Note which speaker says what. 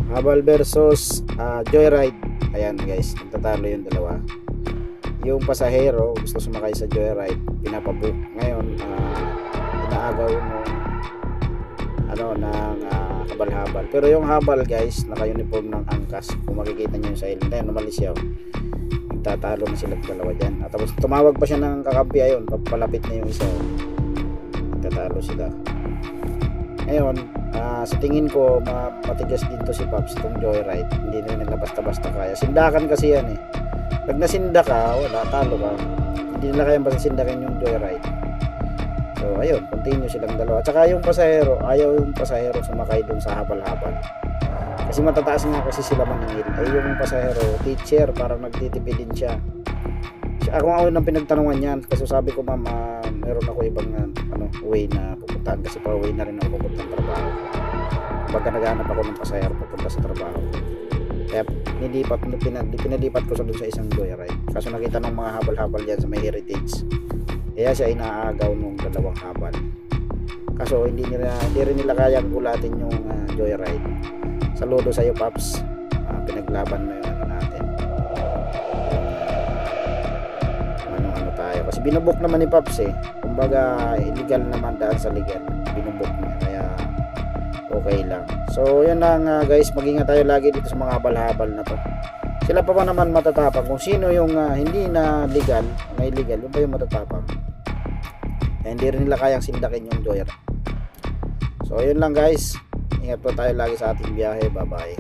Speaker 1: Habal versus Joyride. Ayan guys, nagtatalo yung dalawa. Yung pasahero gusto sumakay sa Joyride, pinapabook. Ngayon inaagaw mo ng habal-habal. Pero yung habal guys, naka-uniform ng angkas. Kung makikita nyo yung sa ilong, ayun, umalis siya. Nagtatalo na sila dalawa dyan. At tapos tumawag pa siya ng kakampi, ayun, papalapit na yung isa. Nagtatalo sila. Ngayon, sa tingin ko matigas din to si Pops, itong Joyride. Hindi na nila basta-basta kaya. Sindakan kasi yan eh. Pag nasinda ka, wala, talo ka. Hindi nila kayang basta sindakin yung Joyride. So ayun, continue silang dalawa. At saka yung pasahero, ayaw yung pasahero sumakay dun sa habal-habal. Kasi matataas nga kasi sila maningil. Ay yung pasahero, teacher, parang nagtitipid din siya. Ako nga unang pinagtanungan yan. Kasi sabi ko, ma'am, meron ako ibang way na pupuntahan. Kasi pa way na rin ako pupunta ng trabaho. Pagka naghanap ako ng pasahero pupunta sa trabaho. Kaya pinalipat ko sa doon sa isang Joyride. Kaso nakita ng mga habal-habal dyan sa may heritage. Kaya siya inaagaw nung dalawang habal. Kaso hindi rin nila kayang gulatin yung Joyride. Saludo sa iyo, Pops. Pinaglaban mo yung natin. Ano tayo. Kasi binubok naman ni Pops eh. Kumbaga illegal naman dahil sa legal. Binubok niya. Kaya okay lang. So yun lang guys. Mag-ingat tayo lagi dito sa mga habal-habal na to. Sila pa naman matatapang. Kung sino yung hindi na legal, may legal, yun pa yung matatapang. Hindi rin nila kayang sindakin yung Joyride. So yun lang guys, ingat po tayo lagi sa ating biyahe. Bye bye.